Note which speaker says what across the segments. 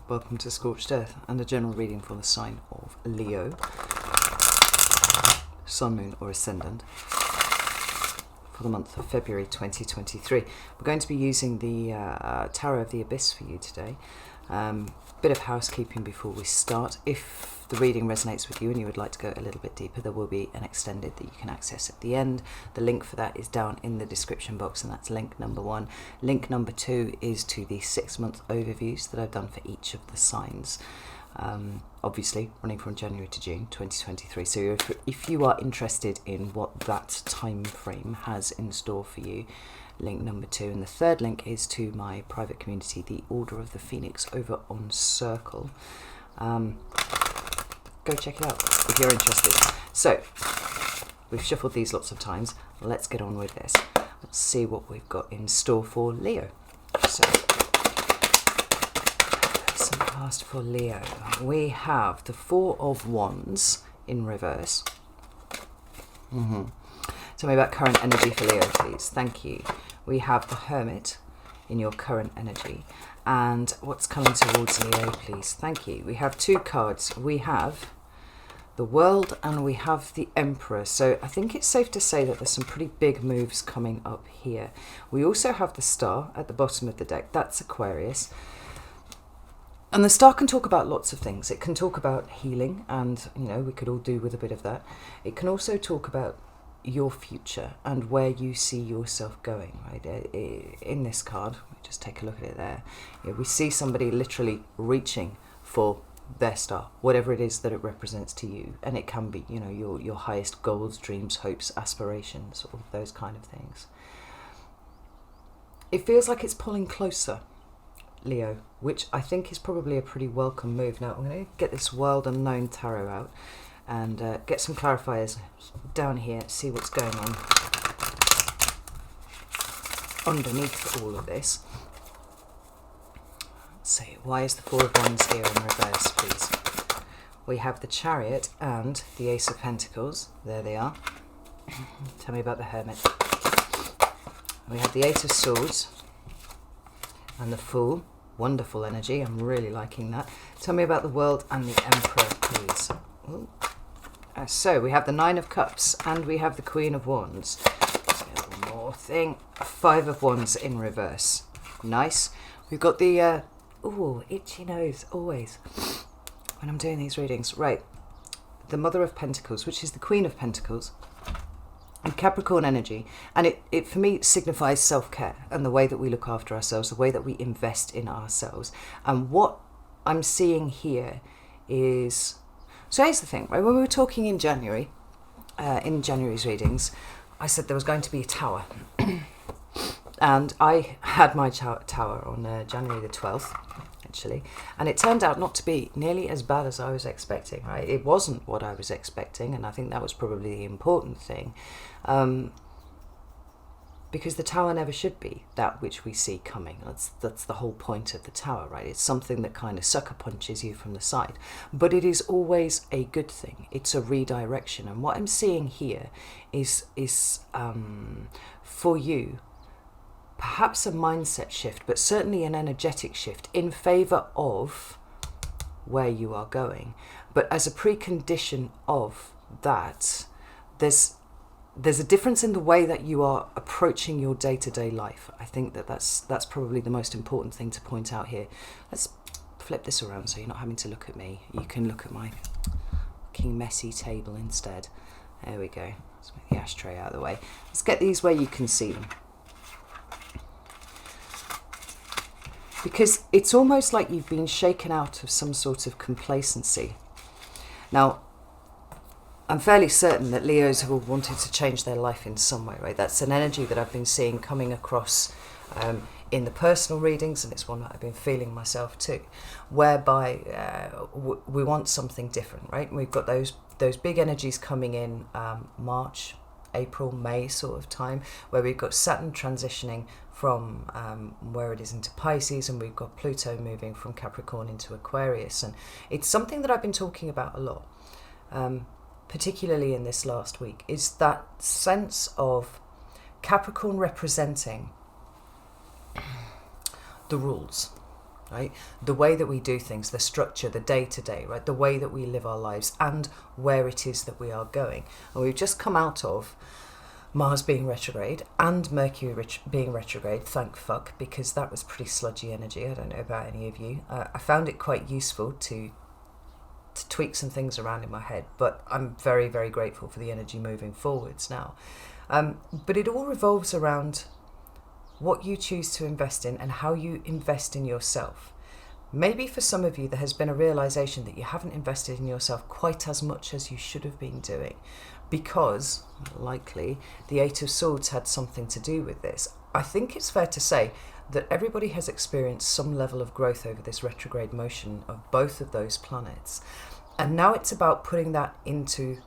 Speaker 1: Welcome to Scorched Earth and a general reading for the sign of Leo, Sun, Moon or Ascendant for the month of February 2023. We're going to be using the Tarot of the Abyss for you today. Bit of housekeeping before we start. If the reading resonates with you and you would like to go a little bit deeper, there will be an extended that you can access at the end. The link for that is down in the description box, and that's link number 1. Link number 2 is to the 6-month overviews that I've done for each of the signs. Obviously running from January to June 2023. So if you are interested in what that time frame has in store for you, link number 2. And the third link is to my private community, the Order of the Phoenix, over on Circle. Go check it out if you're interested. So we've shuffled these lots of times. Let's get on with this. Let's see what we've got in store for Leo. So some past for Leo. We have the 4 of Wands in reverse. Tell me about current energy for Leo, please. Thank you. We have the Hermit in your current energy. And what's coming towards Leo, please? Thank you. We have 2 cards. We have the World and we have the Emperor. So I think it's safe to say that there's some pretty big moves coming up here. We also have the Star at the bottom of the deck. That's Aquarius. And the Star can talk about lots of things. It can talk about healing, and you know, we could all do with a bit of that. It can also talk about your future and where you see yourself going, right? In this card, just take a look at it there. We see somebody literally reaching for their star, whatever it is that it represents to you. And it can be, you know, your highest goals, dreams, hopes, aspirations, all of those kind of things. It feels like it's pulling closer, Leo, which I think is probably a pretty welcome move. Now, I'm going to get this World Unknown Tarot out and get some clarifiers down here, see what's going on underneath all of this. Let's see, why is the 4 of Wands here in reverse, please? We have the Chariot and the Ace of Pentacles. There they are. Tell me about the Hermit. We have the 8 of Swords and the Fool. Wonderful energy. I'm really liking that. Tell me about the World and the Emperor, please. Ooh. So we have the 9 of Cups and we have the Queen of Wands. One more thing. 5 of Wands in reverse. Nice. We've got the itchy nose always when I'm doing these readings. Right. The Mother of Pentacles, which is the Queen of Pentacles, and Capricorn energy. And it for me signifies self-care and the way that we look after ourselves, the way that we invest in ourselves. And what I'm seeing here is, so here's the thing, right? When we were talking in January, in January's readings, I said there was going to be a tower. And I had my tower on January the 12th, actually. And it turned out not to be nearly as bad as I was expecting, right? It wasn't what I was expecting, and I think that was probably the important thing. Because the tower never should be that which we see coming. That's the whole point of the tower, right? It's something that kind of sucker punches you from the side. But it is always a good thing. It's a redirection. And what I'm seeing here is for you, perhaps a mindset shift, but certainly an energetic shift in favour of where you are going. But as a precondition of that, there's a difference in the way that you are approaching your day-to-day life. I think that's probably the most important thing to point out here. Let's flip this around so you're not having to look at me. You can look at my fucking messy table instead. There we go. Let's make the ashtray out of the way. Let's get these where you can see them. Because it's almost like you've been shaken out of some sort of complacency. Now, I'm fairly certain that Leos have all wanted to change their life in some way, right? That's an energy that I've been seeing coming across in the personal readings, and it's one that I've been feeling myself too, whereby we want something different, right? We've got those big energies coming in March, April, May sort of time, where we've got Saturn transitioning from where it is into Pisces, and we've got Pluto moving from Capricorn into Aquarius. And it's something that I've been talking about a lot, particularly in this last week, is that sense of Capricorn representing the rules, right? The way that we do things, the structure, the day-to-day, right? The way that we live our lives and where it is that we are going. And we've just come out of Mars being retrograde and Mercury being retrograde, thank fuck, because that was pretty sludgy energy. I don't know about any of you. I found it quite useful to tweak some things around in my head, but I'm very, very grateful for the energy moving forwards now. But it all revolves around what you choose to invest in and how you invest in yourself. Maybe for some of you there has been a realization that you haven't invested in yourself quite as much as you should have been doing, because likely the Eight of Swords had something to do with this. I think it's fair to say that everybody has experienced some level of growth over this retrograde motion of both of those planets, and now it's about putting that into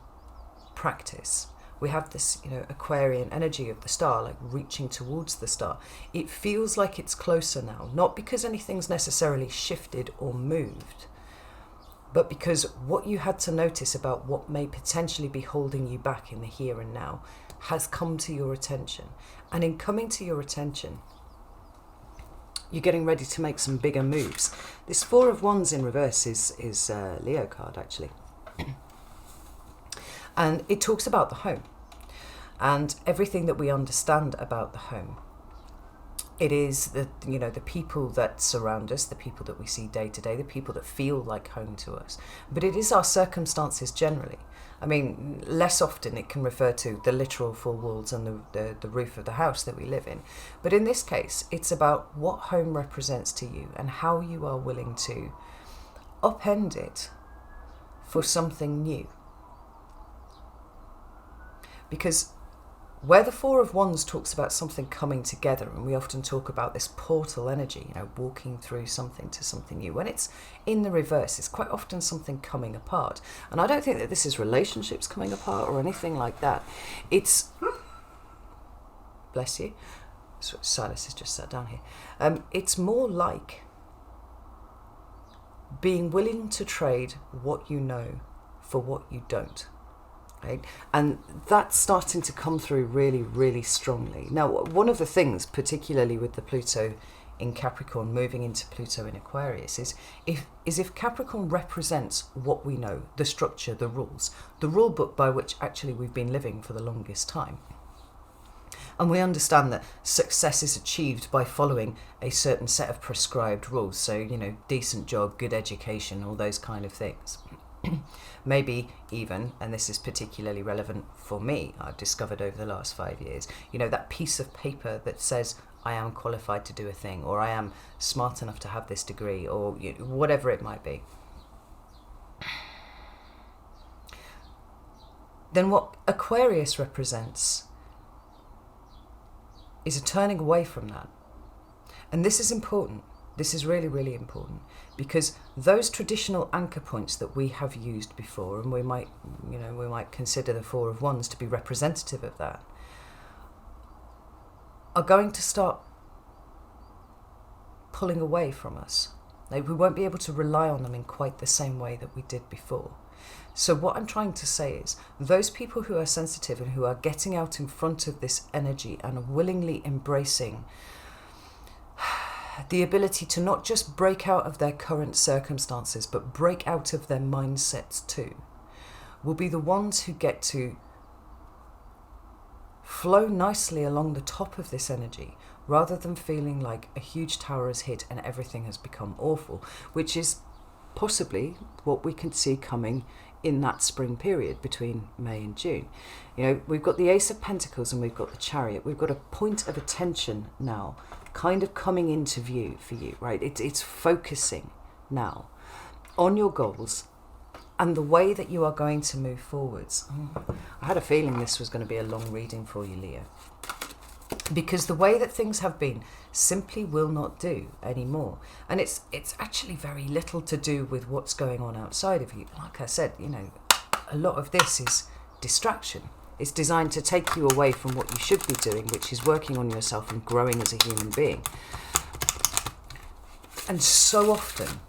Speaker 1: practice. We have this, Aquarian energy of the star, like reaching towards the star. It feels like it's closer now, not because anything's necessarily shifted or moved, but because what you had to notice about what may potentially be holding you back in the here and now has come to your attention. And in coming to your attention, you're getting ready to make some bigger moves. This Four of Wands in reverse is a Leo card, actually. And it talks about the home and everything that we understand about the home. It is the people that surround us, the people that we see day to day, the people that feel like home to us. But it is our circumstances generally. I mean, less often it can refer to the literal four walls and the roof of the house that we live in. But in this case, it's about what home represents to you and how you are willing to upend it for something new. Because where the Four of Wands talks about something coming together, and we often talk about this portal energy, walking through something to something new. When it's in the reverse, it's quite often something coming apart. And I don't think that this is relationships coming apart or anything like that. It's, bless you, Silas has just sat down here. It's more like being willing to trade what you know for what you don't. Right? And that's starting to come through really, really strongly. Now, one of the things, particularly with the Pluto in Capricorn moving into Pluto in Aquarius, is if Capricorn represents what we know, the structure, the rules, the rule book by which actually we've been living for the longest time. And we understand that success is achieved by following a certain set of prescribed rules. So, decent job, good education, all those kind of things. Maybe even, and this is particularly relevant for me, I've discovered over the last 5 years, that piece of paper that says I am qualified to do a thing, or I am smart enough to have this degree, or whatever it might be. Then what Aquarius represents is a turning away from that. And this is important. This is really, really important, because those traditional anchor points that we have used before, and we might consider the Four of Wands to be representative of that, are going to start pulling away from us. We won't be able to rely on them in quite the same way that we did before. So what I'm trying to say is, those people who are sensitive and who are getting out in front of this energy and willingly embracing the ability to not just break out of their current circumstances, but break out of their mindsets too, will be the ones who get to flow nicely along the top of this energy, rather than feeling like a huge tower has hit and everything has become awful, which is possibly what we can see coming in that spring period between May and June. We've got the Ace of Pentacles and we've got the Chariot. We've got a point of attention now kind of coming into view for you, right? It's focusing now on your goals and the way that you are going to move forwards. I had a feeling this was going to be a long reading for you, Leo, because the way that things have been simply will not do anymore. And it's actually very little to do with what's going on outside of you. Like I said, a lot of this is distraction. It's designed to take you away from what you should be doing, which is working on yourself and growing as a human being. And so often,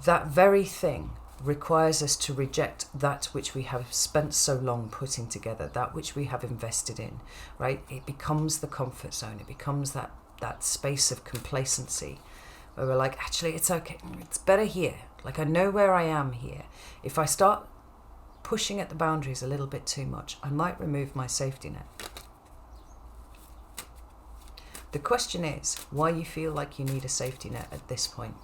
Speaker 1: that very thing requires us to reject that which we have spent so long putting together, that which we have invested in, right? It becomes the comfort zone. It becomes that that space of complacency where we're like, actually, it's okay. It's better here. Like, I know where I am here. If I start pushing at the boundaries a little bit too much, I might remove my safety net. The question is why you feel like you need a safety net at this point.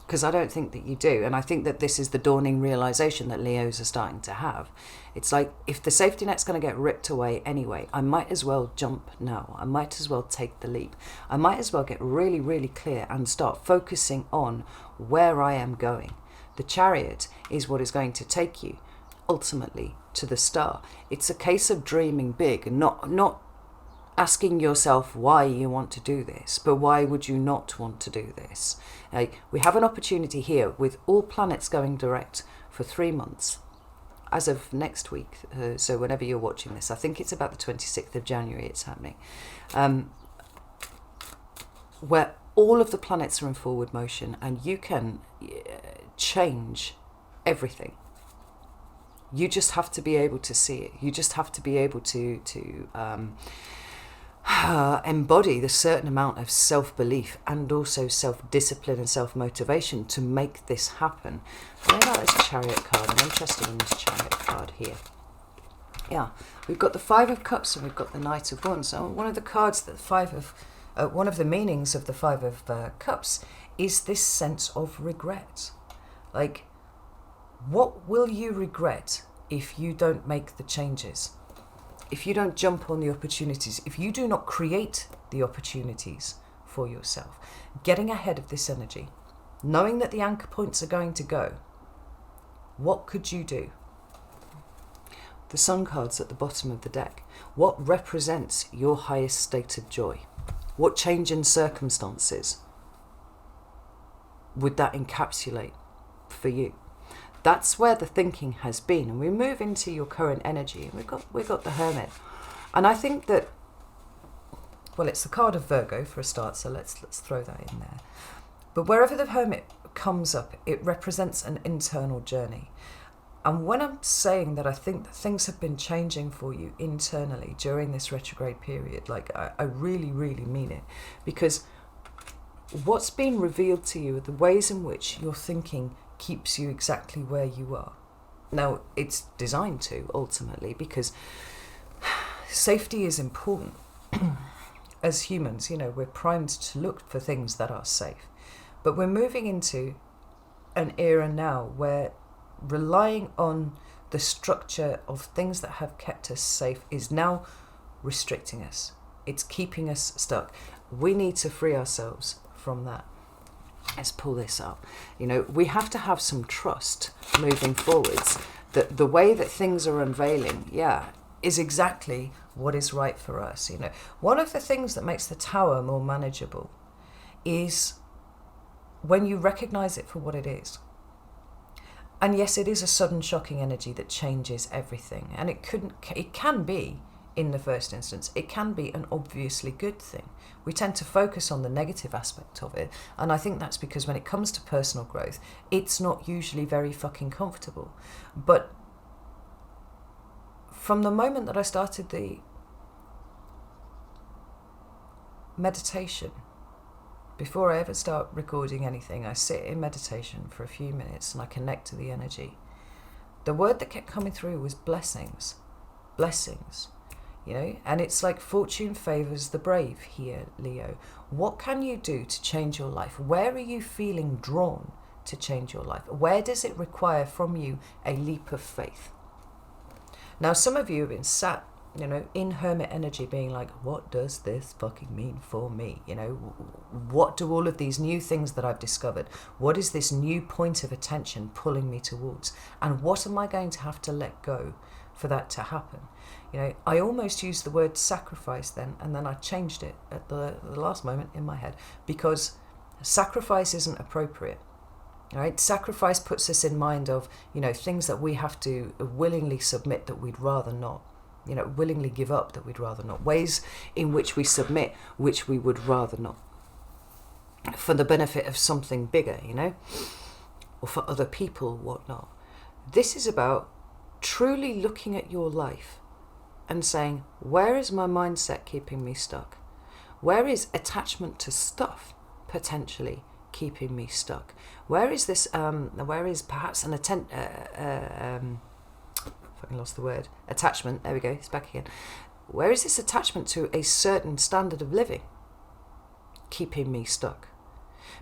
Speaker 1: Because I don't think that you do. And I think that this is the dawning realization that Leos are starting to have. It's like, if the safety net's going to get ripped away anyway, I might as well jump now. I might as well take the leap. I might as well get really, really clear and start focusing on where I am going. The Chariot is what is going to take you ultimately to the star. It's a case of dreaming big, not asking yourself why you want to do this, but why would you not want to do this? We have an opportunity here with all planets going direct for 3 months as of next week. So whenever you're watching this, I think it's about the 26th of January it's happening, where all of the planets are in forward motion and you can change everything. You just have to be able to see it. You just have to be able to embody the certain amount of self-belief and also self-discipline and self-motivation to make this happen. What about this Chariot card? I'm interested in this Chariot card here. Yeah, we've got the Five of Cups and we've got the Knight of Wands. So one of the cards that one of the meanings of the Five of Cups is this sense of regret. Like, what will you regret if you don't make the changes? If you don't jump on the opportunities, if you do not create the opportunities for yourself, getting ahead of this energy, knowing that the anchor points are going to go, what could you do? The Sun card's at the bottom of the deck. What represents your highest state of joy? What change in circumstances would that encapsulate for you? That's where the thinking has been. And we move into your current energy. And we've got the Hermit. And I think that, well, it's the card of Virgo for a start, so let's throw that in there. But wherever the Hermit comes up, it represents an internal journey. And when I'm saying that I think that things have been changing for you internally during this retrograde period, like I really, really mean it. Because what's been revealed to you are the ways in which your thinking keeps you exactly where you are. Now, it's designed to, ultimately, because safety is important. As humans, we're primed to look for things that are safe. But we're moving into an era now where relying on the structure of things that have kept us safe is now restricting us. It's keeping us stuck. We need to free ourselves from that. Let's pull this up. We have to have some trust moving forwards that the way that things are unveiling, is exactly what is right for us. One of the things that makes the Tower more manageable is when you recognize it for what it is. And yes, it is a sudden shocking energy that changes everything. And it can be, in the first instance, it can be an obviously good thing. We tend to focus on the negative aspect of it. And I think that's because when it comes to personal growth, it's not usually very fucking comfortable. But from the moment that I started the meditation, before I ever start recording anything, I sit in meditation for a few minutes and I connect to the energy. The word that kept coming through was blessings. Blessings. And it's like fortune favours the brave here, Leo. What can you do to change your life? Where are you feeling drawn to change your life? Where does it require from you a leap of faith? Now, some of you have been sat, in Hermit energy being like, what does this fucking mean for me? What do all of these new things that I've discovered? What is this new point of attention pulling me towards? And what am I going to have to let go for that to happen? I almost used the word sacrifice then, and then I changed it at the last moment in my head, because sacrifice isn't appropriate. Right? Sacrifice puts us in mind of, things that we have to willingly submit that we'd rather not, willingly give up that we'd rather not, ways in which we submit which we would rather not, for the benefit of something bigger, or for other people, whatnot. This is about truly looking at your life and saying, where is my mindset keeping me stuck? Where is attachment to stuff potentially keeping me stuck? Where is this, where is perhaps an fucking lost the word, attachment, there we go, it's back again. Where is this attachment to a certain standard of living keeping me stuck?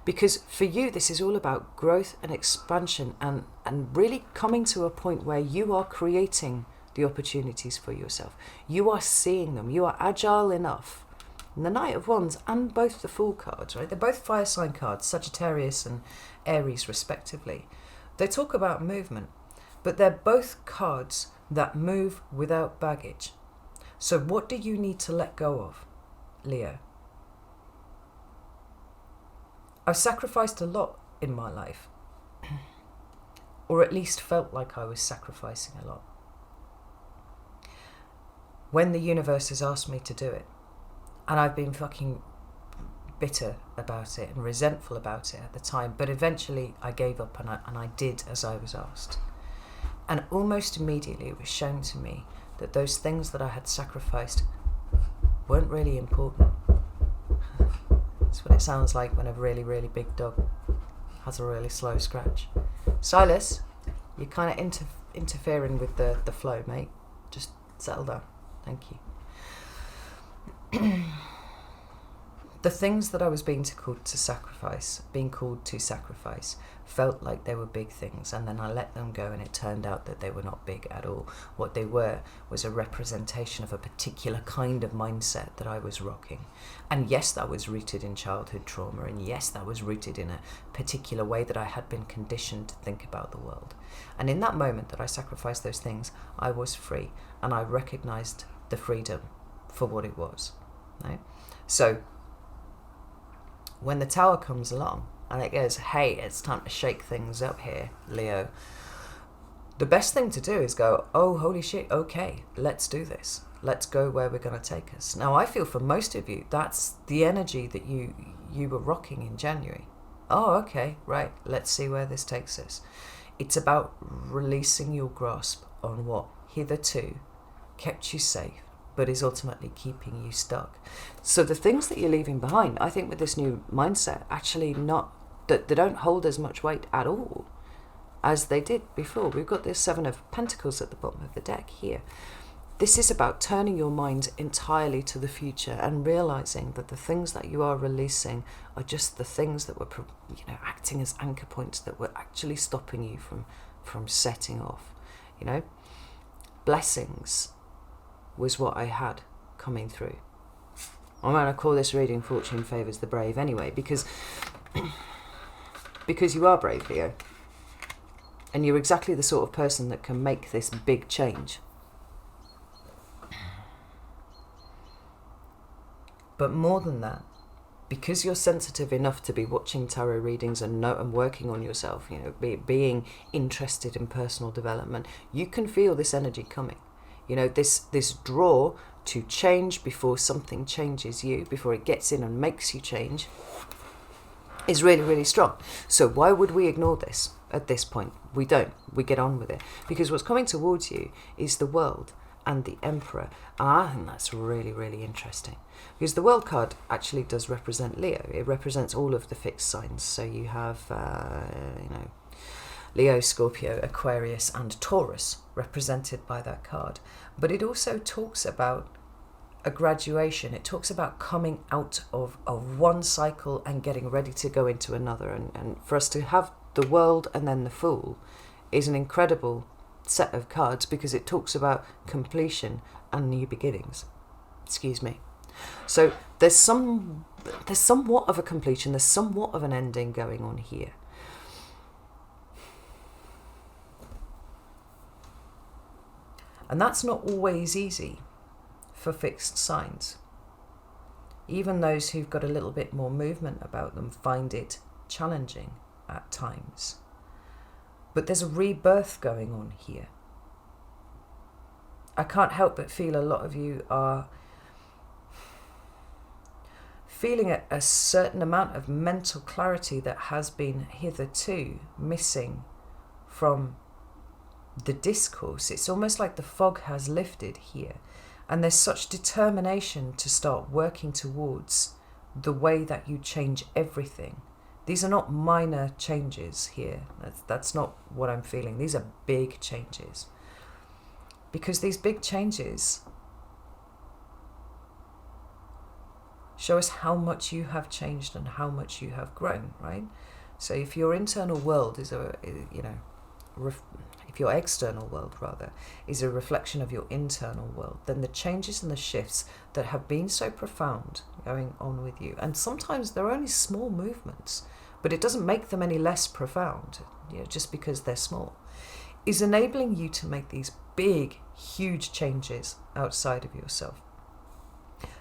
Speaker 1: Because for you, this is all about growth and expansion and really coming to a point where you are creating the opportunities for yourself. You are seeing them. You are agile enough. And the Knight of Wands and both the Fool cards, right? They're both fire sign cards, Sagittarius and Aries respectively. They talk about movement, but they're both cards that move without baggage. So what do you need to let go of, Leo? I've sacrificed a lot in my life, or at least felt like I was sacrificing a lot. When the universe has asked me to do it, and I've been fucking bitter about it and resentful about it at the time, but eventually I gave up and I did as I was asked. And almost immediately it was shown to me that those things that I had sacrificed weren't really important. That's what it sounds like when a really, really big dog has a really slow scratch. Silas, you're kind of interfering with the flow, mate. Just settle down. Thank you. The things that I was being called to sacrifice, felt like they were big things, and then I let them go, and it turned out that they were not big at all. What they were was a representation of a particular kind of mindset that I was rocking. And yes, that was rooted in childhood trauma, and yes, that was rooted in a particular way that I had been conditioned to think about the world. And in that moment that I sacrificed those things, I was free, and I recognized the freedom for what it was. Right? So when the Tower comes along and it goes, hey, it's time to shake things up here, Leo, the best thing to do is go, oh, holy shit, okay, let's do this. Let's go where we're going to take us. Now, I feel for most of you, that's the energy that you were rocking in January. Oh, okay, right, let's see where this takes us. It's about releasing your grasp on what hitherto kept you safe, but is ultimately keeping you stuck. So the things that you're leaving behind, I think with this new mindset, actually not, that they don't hold as much weight at all as they did before. We've got this Seven of Pentacles at the bottom of the deck here. This is about turning your mind entirely to the future and realizing that the things that you are releasing are just the things that were, acting as anchor points that were actually stopping you from setting off. Blessings was what I had coming through. I'm going to call this reading Fortune Favours the Brave anyway, because you are brave, Leo. And you're exactly the sort of person that can make this big change. But more than that, because you're sensitive enough to be watching tarot readings and working on yourself, being interested in personal development, you can feel this energy coming. This draw to change before something changes you, before it gets in and makes you change, is really, really strong. So why would we ignore this at this point? We don't. We get on with it. Because what's coming towards you is the World and the Emperor. And I think that's really, really interesting. Because the World card actually does represent Leo. It represents all of the fixed signs. So you have, Leo, Scorpio, Aquarius and Taurus represented by that card. But it also talks about a graduation. It talks about coming out of one cycle and getting ready to go into another. And for us to have the World and then the Fool is an incredible set of cards because it talks about completion and new beginnings. Excuse me. So there's somewhat of a completion, there's somewhat of an ending going on here. And that's not always easy for fixed signs. Even those who've got a little bit more movement about them find it challenging at times. But there's a rebirth going on here. I can't help but feel a lot of you are feeling a certain amount of mental clarity that has been hitherto missing from the discourse. It's almost like the fog has lifted here, And there's such determination to start working towards the way that you change everything. These are not minor changes here. That's not what I'm feeling. These are big changes. Because these big changes show us how much you have changed and how much you have grown, right? So if your internal world is if your external world rather is a reflection of your internal world, then the changes and the shifts that have been so profound going on with you, and sometimes they're only small movements, but it doesn't make them any less profound, just because they're small, is enabling you to make these big, huge changes outside of yourself.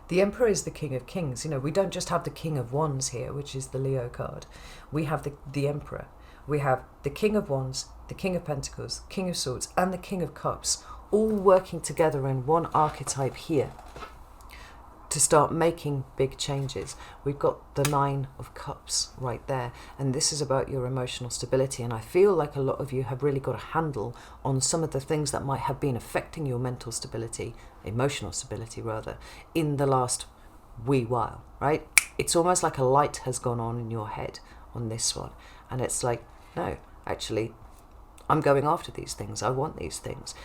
Speaker 1: The Emperor is the King of Kings. We don't just have the King of Wands here, which is the Leo card. We have the Emperor. We have the King of Wands, the King of Pentacles, King of Swords, and the King of Cups, all working together in one archetype here to start making big changes. We've got the Nine of Cups right there, and this is about your emotional stability. And I feel like a lot of you have really got a handle on some of the things that might have been affecting your mental stability, emotional stability rather, in the last wee while, right? It's almost like a light has gone on in your head on this one, and it's like, no, actually, I'm going after these things. I want these things.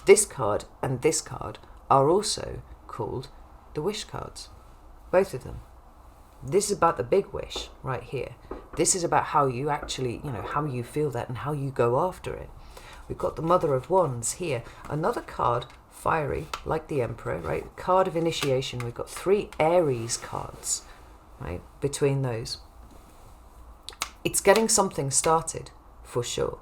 Speaker 1: This card and this card are also called the wish cards, both of them. This is about the big wish right here. This is about how you actually, how you feel that and how you go after it. We've got the Mother of Wands here, another card, fiery, like the Emperor, right? Card of initiation. We've got 3 Aries cards, right? Between those, it's getting something started for sure.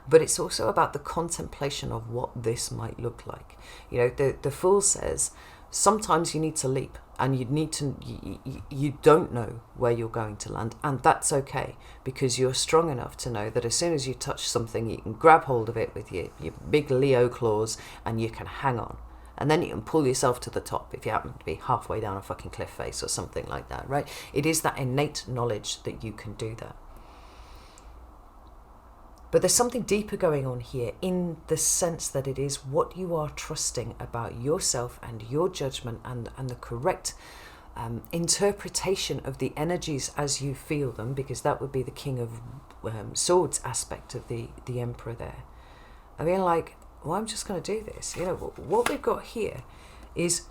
Speaker 1: But it's also about the contemplation of what this might look like. The Fool says, sometimes you need to leap, and you don't know where you're going to land, and that's okay, because you're strong enough to know that as soon as you touch something, you can grab hold of it with your big Leo claws, and you can hang on. And then you can pull yourself to the top if you happen to be halfway down a fucking cliff face or something like that, right? It is that innate knowledge that you can do that. But there's something deeper going on here, in the sense that it is what you are trusting about yourself and your judgment and the correct interpretation of the energies as you feel them, because that would be the King of Swords aspect of the Emperor there. I mean, I'm just going to do this. What we've got here is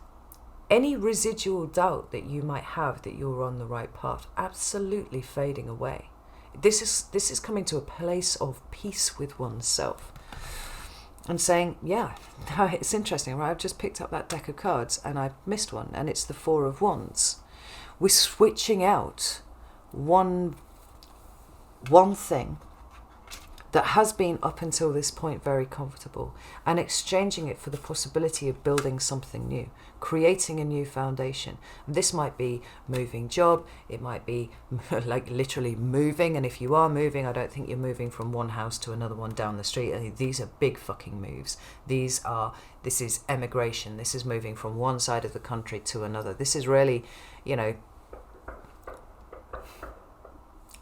Speaker 1: any residual doubt that you might have that you're on the right path absolutely fading away. This is coming to a place of peace with oneself and saying, yeah, it's interesting, right? I've just picked up that deck of cards and I've missed one, and it's the Four of Wands. We're switching out one thing that has been up until this point very comfortable and exchanging it for the possibility of building something new, creating a new foundation. And this might be moving job, it might be like literally moving, and if you are moving, I don't think you're moving from one house to another one down the street. I mean, these are big fucking moves. This is emigration. This is moving from one side of the country to another. This is really,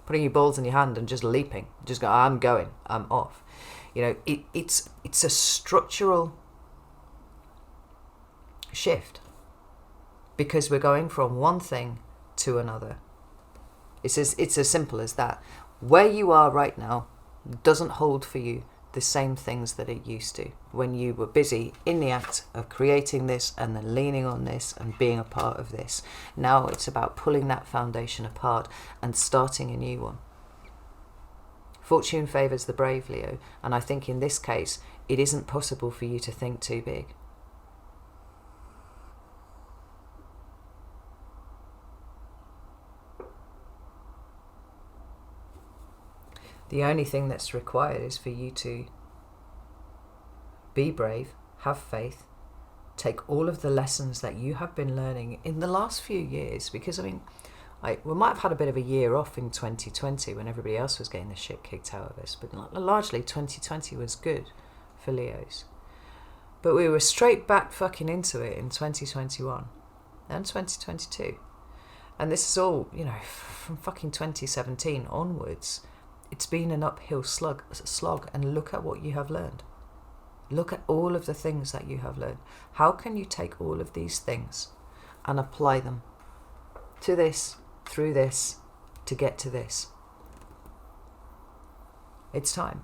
Speaker 1: putting your balls in your hand and just leaping. Just go, I'm going, I'm off. It's a structural shift, because we're going from one thing to another. It's as simple as that. Where you are right now doesn't hold for you the same things that it used to when you were busy in the act of creating this and then leaning on this and being a part of this. Now it's about pulling that foundation apart and starting a new one. Fortune favours the brave, Leo, and I think in this case it isn't possible for you to think too big. The only thing that's required is for you to be brave, have faith, take all of the lessons that you have been learning in the last few years, because we might have had a bit of a year off in 2020 when everybody else was getting the shit kicked out of us, but largely 2020 was good for Leos. But we were straight back fucking into it in 2021 and 2022. And this is all, from fucking 2017 onwards. It's been an uphill slog, and look at what you have learned. Look at all of the things that you have learned. How can you take all of these things and apply them to this, through this, to get to this? It's time.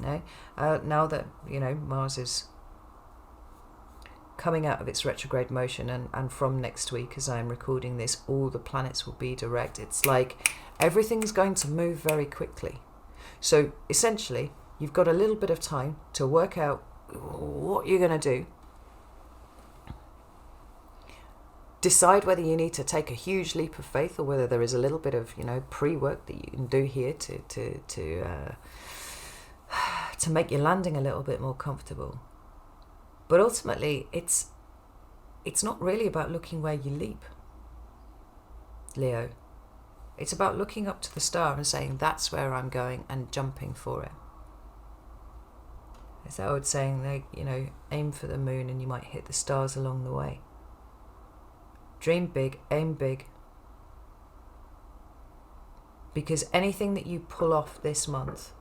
Speaker 1: No? Now that, Mars is coming out of its retrograde motion, and from next week, as I'm recording this, all the planets will be direct. It's like everything's going to move very quickly. So essentially, you've got a little bit of time to work out what you're going to do. Decide whether you need to take a huge leap of faith, or whether there is a little bit of, pre-work that you can do here to make your landing a little bit more comfortable. But ultimately, it's not really about looking where you leap, Leo. It's about looking up to the star and saying, that's where I'm going, and jumping for it. It's that old saying, aim for the moon and you might hit the stars along the way. Dream big, aim big. Because anything that you pull off this month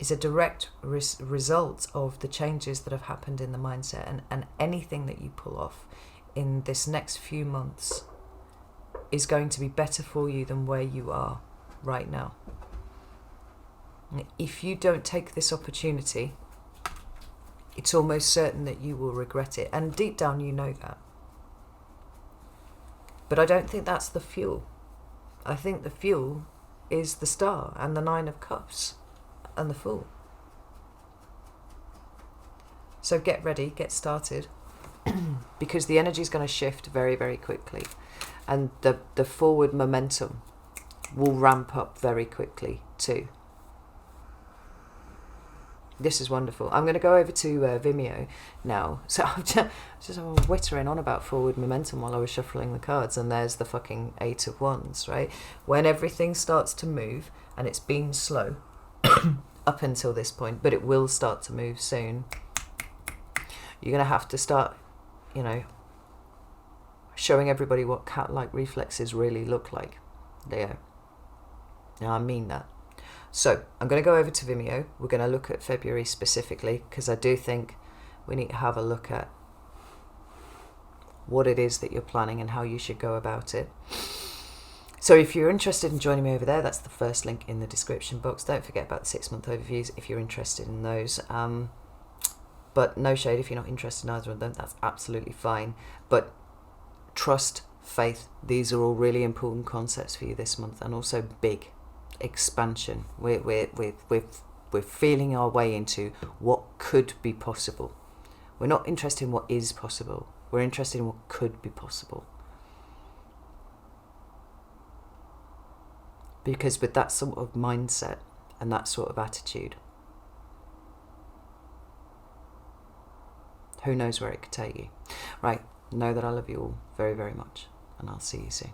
Speaker 1: is a direct result of the changes that have happened in the mindset, and anything that you pull off in this next few months is going to be better for you than where you are right now. If you don't take this opportunity, it's almost certain that you will regret it, and deep down you know that. But I don't think that's the fuel. I think the fuel is the star and the 9 of cups and the Fool. So get ready, get started, because the energy is going to shift very, very quickly, and the forward momentum will ramp up very quickly too. This is wonderful. I'm going to go over to Vimeo now. So I'm just whittering on about forward momentum while I was shuffling the cards, and there's the fucking 8 of Wands, right? When everything starts to move, and it's been slow up until this point, but it will start to move soon. You're going to have to start, showing everybody what cat-like reflexes really look like, Leo. Now, I mean that. So, I'm going to go over to Vimeo. We're going to look at February specifically, because I do think we need to have a look at what it is that you're planning and how you should go about it. So if you're interested in joining me over there, that's the first link in the description box. Don't forget about the 6-month overviews if you're interested in those. But no shade if you're not interested in either of them, that's absolutely fine. But trust, faith, these are all really important concepts for you this month, and also big expansion. We're feeling our way into what could be possible. We're not interested in what is possible. We're interested in what could be possible. Because with that sort of mindset and that sort of attitude, who knows where it could take you. Right, know that I love you all very, very much, and I'll see you soon.